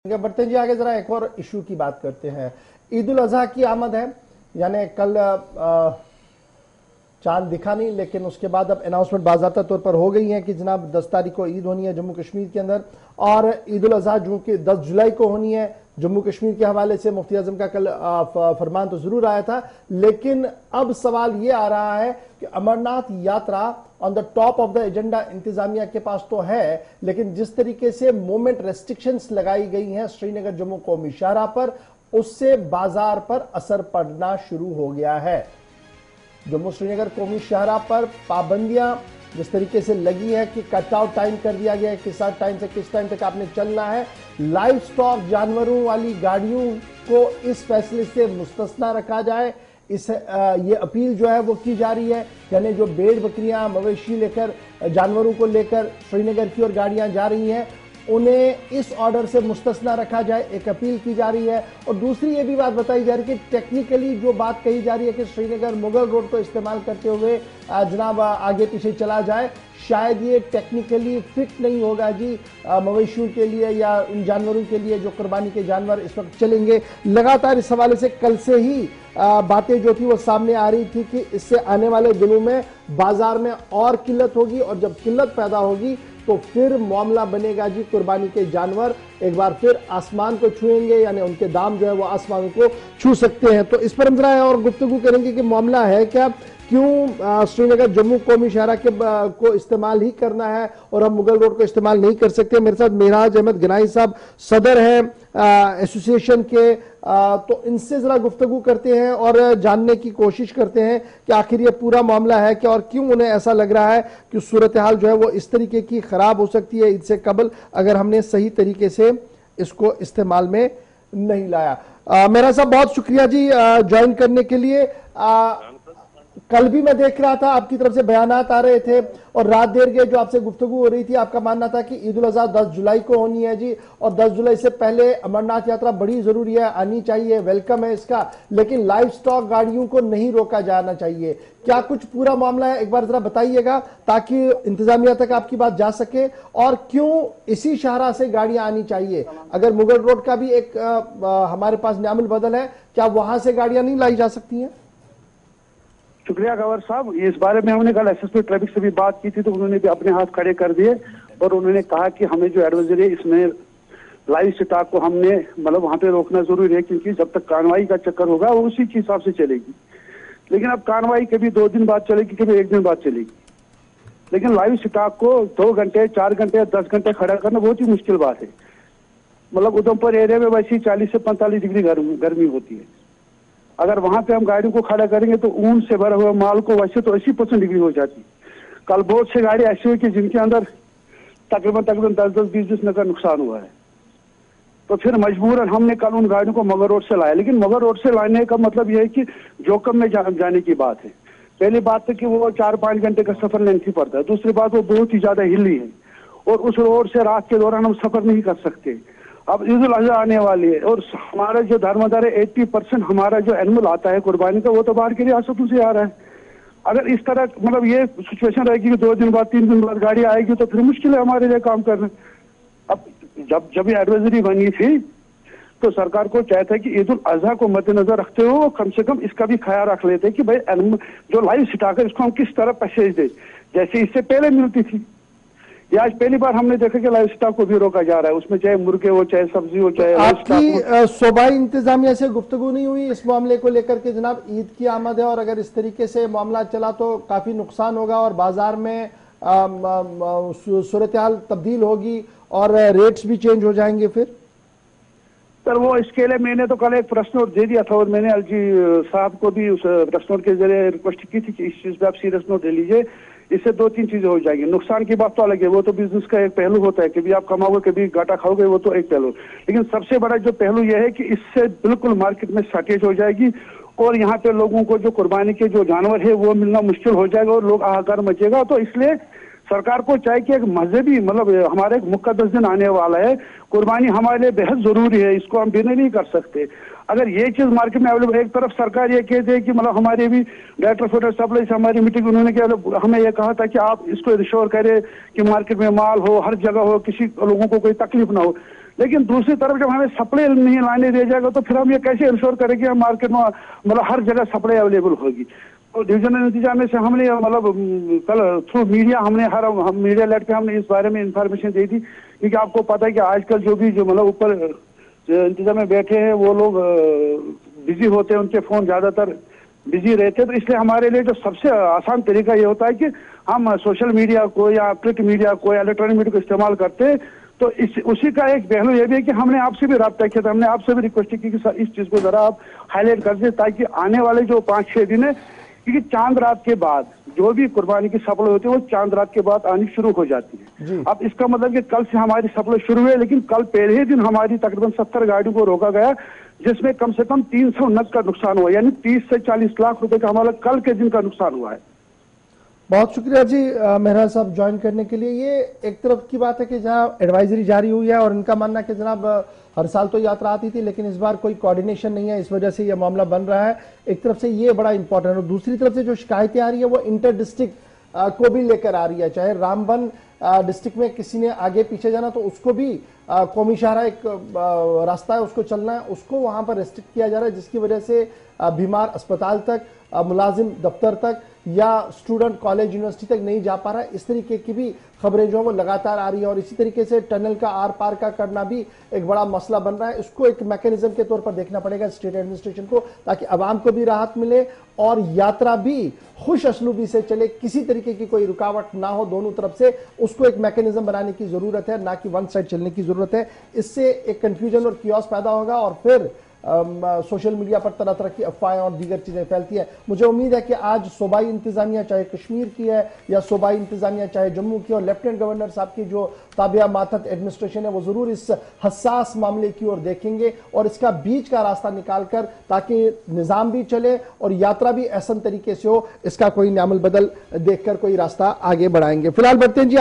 बढ़ते जी आगे, जरा एक और इशू की बात करते हैं। ईद उल अजहा की आमद है, यानी कल चांद दिखा नहीं, लेकिन उसके बाद अब अनाउंसमेंट बाज़ाब्ता तौर पर हो गई है कि जनाब 10 तारीख को ईद होनी है जम्मू कश्मीर के अंदर, और ईद उल अजहा जो कि 10 जुलाई को होनी है। जम्मू कश्मीर के हवाले से मुफ्ती आजम का कल फरमान तो जरूर आया था, लेकिन अब सवाल ये आ रहा है कि अमरनाथ यात्रा on the top of the agenda इंतजामिया के पास तो है, लेकिन जिस तरीके से मूवमेंट रेस्ट्रिक्शंस लगाई गई हैं श्रीनगर जम्मू कौमी शाहराह पर, उससे बाजार पर असर पड़ना शुरू हो गया है। जम्मू श्रीनगर कौमी शाहराह पर पाबंदियां जिस तरीके से लगी है कि कट आउट टाइम कर दिया गया है, किस टाइम से किस टाइम तक आपने चलना है। लाइव स्टॉक जानवरों वाली गाड़ियों को इस फैसले से मुस्तस्ना रखा जाए, ये अपील जो है वो की जा रही है। यानी जो भेड़ बकरियां मवेशी लेकर जानवरों को लेकर श्रीनगर की ओर गाड़ियां जा रही हैं, उन्हें इस ऑर्डर से मुस्तस्ना रखा जाए, एक अपील की जा रही है। और दूसरी ये भी बात बताई जा रही है कि टेक्निकली जो बात कही जा रही है कि श्रीनगर मुगल रोड को इस्तेमाल करते हुए जनाब आगे पीछे चला जाए, शायद ये टेक्निकली फिट नहीं होगा जी मवेशियों के लिए या उन जानवरों के लिए जो कुर्बानी के जानवर इस वक्त चलेंगे। लगातार इस हवाले से कल से ही बातें जो थी वो सामने आ रही थी कि इससे आने वाले दिनों में बाजार में और किल्लत होगी, और जब किल्लत पैदा होगी तो फिर मामला बनेगा जी कुर्बानी के जानवर एक बार फिर आसमान को छुएंगे, यानी उनके दाम जो है वो आसमान को छू सकते हैं। तो इस पर हम जरा और गुफ्तगू करेंगे कि मामला है क्या, क्यों श्रीनगर जम्मू कौमी शाहराह के को इस्तेमाल ही करना है और हम मुगल रोड को इस्तेमाल नहीं कर सकते। मेरे साथ मेराज अहमद गनाई साहब सदर हैं एसोसिएशन के, तो इनसे जरा गुफ्तगू करते हैं और जानने की कोशिश करते हैं कि आखिर ये पूरा मामला है क्या और क्यों उन्हें ऐसा लग रहा है कि सूरत हाल जो है वो इस तरीके की खराब हो सकती है ईद से कबल, अगर हमने सही तरीके से इसको इस्तेमाल में नहीं लाया। मेरा साहब बहुत शुक्रिया जी ज्वाइन करने के लिए। कल भी मैं देख रहा था आपकी तरफ से बयानात आ रहे थे और रात देर के जो आपसे गुफ्तगू हो रही थी, आपका मानना था कि ईद उल अजहा 10 जुलाई को होनी है जी, और 10 जुलाई से पहले अमरनाथ यात्रा बड़ी जरूरी है, आनी चाहिए, वेलकम है इसका, लेकिन लाइव स्टॉक गाड़ियों को नहीं रोका जाना चाहिए। क्या कुछ पूरा मामला है, एक बार जरा बताइएगा ताकि इंतजामिया तक आपकी बात जा सके, और क्यों इसी शाहराह से गाड़ियां आनी चाहिए? अगर मुगल रोड का भी एक हमारे पास न्यामुल बदल है, क्या वहां से गाड़ियां नहीं लाई जा सकती हैं? शुक्रिया गवर साहब, इस बारे में हमने कल एसएसपी ट्रैफिक से भी बात की थी, तो उन्होंने भी अपने हाथ खड़े कर दिए और उन्होंने कहा कि हमें जो एडवाइजरी है इसमें लाइव स्टॉक को हमने मतलब वहां पे रोकना जरूरी है, क्योंकि जब तक कार्रवाई का चक्कर होगा वो उसी के हिसाब से चलेगी। लेकिन अब कार्रवाई कभी 2 दिन बाद चलेगी, कभी 1 दिन बाद चलेगी, लेकिन लाइव स्टॉक को 2 घंटे 4 घंटे 10 घंटे खड़ा करना बहुत ही मुश्किल बात है। मतलब उधमपुर एरिया में वैसे 40 से 45 डिग्री गर्मी होती है, अगर वहां पे हम गाड़ी को खड़ा करेंगे तो ऊन से भरा हुआ माल को वैसे तो 80% डिग्री हो जाती। कल बहुत से गाड़ी ऐसी हुई कि जिनके अंदर तकरीबन 10-20 नजर नुकसान हुआ है, तो फिर मजबूरन हमने कल उन गाड़ियों को मगर रोड से लाया। लेकिन मगर रोड से लाने का मतलब यह है कि जोखिम में जाने की बात है। पहली बात है कि वो 4-5 घंटे का सफर लेंथी पड़ता है, दूसरी बात वो बहुत ही ज्यादा हिली है और उस रोड से रात के दौरान हम सफर नहीं कर सकते। अब ईद उल अजहा आने वाली है और हमारा जो धर्मदार है 80% हमारा जो एनिमल आता है कुर्बानी का वो तो बाहर की रियासतों से आ रहा है। अगर इस तरह मतलब ये सिचुएशन रहेगी कि 2 दिन बाद 3 दिन बाद गाड़ी आएगी तो फिर मुश्किल है हमारे लिए काम करना। अब जब ये एडवाइजरी बनी थी तो सरकार को चाहता है कि ईद उल अजहा को मद्देनजर रखते हुए कम से कम इसका भी ख्याल रख लेते हैं कि भाई जो लाइव स्टॉक है इसको हम किस तरह पैसेज दे, जैसे इससे पहले मिलती थी। ये आज पहली बार हमने देखा कि लाइव स्टॉक को भी रोका जा रहा है, उसमें चाहे मुर्गे हो चाहे सब्जी हो चाहे आपकी सूबाई इंतजामिया से गुफ्तगू नहीं हुई इस मामले को लेकर के? जनाब ईद की आमद है और अगर इस तरीके से मामला चला तो काफी नुकसान होगा और बाजार में सूरत हाल तब्दील होगी और रेट्स भी चेंज हो जाएंगे। फिर सर वो इसके लिए मैंने तो कल एक प्रेस नोट दे दिया था और मैंने अलजी साहब को भी उस प्रेस नोट के जरिए रिक्वेस्ट की थी कि इस चीज पे आप सीरियस नोट ले लीजिए, इससे 2-3 चीजें हो जाएंगी। नुकसान की बात तो अलग है, वो तो बिजनेस का एक पहलू होता है, कभी आप कमाओगे कभी घाटा खाओगे, वो तो एक पहलू। लेकिन सबसे बड़ा जो पहलू यह है कि इससे बिल्कुल मार्केट में शॉर्टेज हो जाएगी और यहाँ पे लोगों को जो कुर्बानी के जो जानवर है वो मिलना मुश्किल हो जाएगा और लोग हाहाकार मचेगा। तो इसलिए सरकार को चाहिए कि एक मजहबी मतलब हमारे एक मुकद्दस दिन आने वाला है, कुर्बानी हमारे लिए बेहद जरूरी है, इसको हम बिना नहीं कर सकते। अगर ये चीज मार्केट में अवेलेबल, एक तरफ सरकार ये कहते हैं कि मतलब हमारे भी डायरेक्टर फूड सप्लाई से हमारी मीटिंग उन्होंने क्या हमें ये कहा था कि आप इसको इंश्योर करें कि मार्केट में माल हो, हर जगह हो, किसी लोगों को कोई तकलीफ ना हो। लेकिन दूसरी तरफ जब हमें सप्लाई नहीं लाने दिया जाएगा तो फिर हम ये कैसे इंश्योर करेंगे हम मार्केट में मतलब हर जगह सप्लाई अवेलेबल होगी। तो डिवीजनल इंतजाम से हमने मतलब कल थ्रू मीडिया हमने हम मीडिया लेट पे हमने इस बारे में इंफॉर्मेशन दी थी, क्योंकि आपको पता है कि आजकल जो मतलब ऊपर इंतजाम में बैठे हैं वो लोग बिजी होते हैं, उनके फोन ज्यादातर बिजी रहते हैं। तो इसलिए हमारे लिए जो सबसे आसान तरीका ये होता है कि हम सोशल मीडिया को या प्रिंट मीडिया को या इलेक्ट्रॉनिक मीडिया को इस्तेमाल करते हैं। तो उसी का एक पहलू ये भी है कि हमने आपसे भी रब्ता किया था, हमने आपसे भी रिक्वेस्ट की कि इस चीज को जरा आप हाईलाइट कर दें ताकि आने वाले जो 5-6 दिन है, क्योंकि चांद रात के बाद जो भी कुर्बानी की सप्लाई होती है वो चांद रात के बाद आनी शुरू हो जाती है। अब इसका मतलब कि कल से हमारी सप्लाई शुरू हुई, लेकिन कल पहले ही दिन हमारी तकरीबन 70 गाड़ियों को रोका गया, जिसमें कम से कम 300 नग का नुकसान हुआ, यानी 30 से 40 लाख रुपए का हमारा कल के दिन का नुकसान हुआ है। बहुत शुक्रिया जी मेहरा साहब ज्वाइन करने के लिए। ये एक तरफ की बात है कि जहां एडवाइजरी जारी हुई है और इनका मानना कि जनाब हर साल तो यात्रा आती थी लेकिन इस बार कोई कोऑर्डिनेशन नहीं है, इस वजह से यह मामला बन रहा है। एक तरफ से ये बड़ा इंपॉर्टेंट है और दूसरी तरफ से जो शिकायतें आ रही है वो इंटर डिस्ट्रिक्ट को भी लेकर आ रही है। चाहे रामबन डिस्ट्रिक्ट में किसी ने आगे पीछे जाना तो उसको भी कौमी शाहरा एक रास्ता है उसको चलना है, उसको वहां पर रेस्ट्रिक्ट किया जा रहा है, जिसकी वजह से बीमार अस्पताल तक, मुलाजिम दफ्तर तक या स्टूडेंट कॉलेज यूनिवर्सिटी तक नहीं जा पा रहा है। इस तरीके की भी खबरें जो है वो लगातार आ रही है और इसी तरीके से टनल का आर पार का करना भी एक बड़ा मसला बन रहा है। इसको एक मैकेनिज्म के तौर पर देखना पड़ेगा स्टेट एडमिनिस्ट्रेशन को, ताकि आवाम को भी राहत मिले और यात्रा भी खुश असलूबी से चले, किसी तरीके की कोई रुकावट ना हो दोनों तरफ से। उसको एक मैकेनिज्म बनाने की जरूरत है, ना कि वन साइड चलने की जरूरत है। इससे एक कंफ्यूजन और कियोस पैदा होगा और फिर सोशल मीडिया पर तरह तरह की अफवाहें और दीगर चीजें फैलती है। मुझे उम्मीद है कि आज सूबाई इंतजामिया चाहे कश्मीर की है या सूबाई इंतजामिया चाहे जम्मू की और लेफ्टिनेंट गवर्नर साहब की जो ताबिया मातहत एडमिनिस्ट्रेशन है वो जरूर इस हसास मामले की ओर देखेंगे और इसका बीच का रास्ता निकालकर, ताकि निजाम भी चले और यात्रा भी ऐसा तरीके से हो, इसका कोई न्यामल बदल देखकर कोई रास्ता आगे बढ़ाएंगे। फिलहाल बढ़ते हैं जी।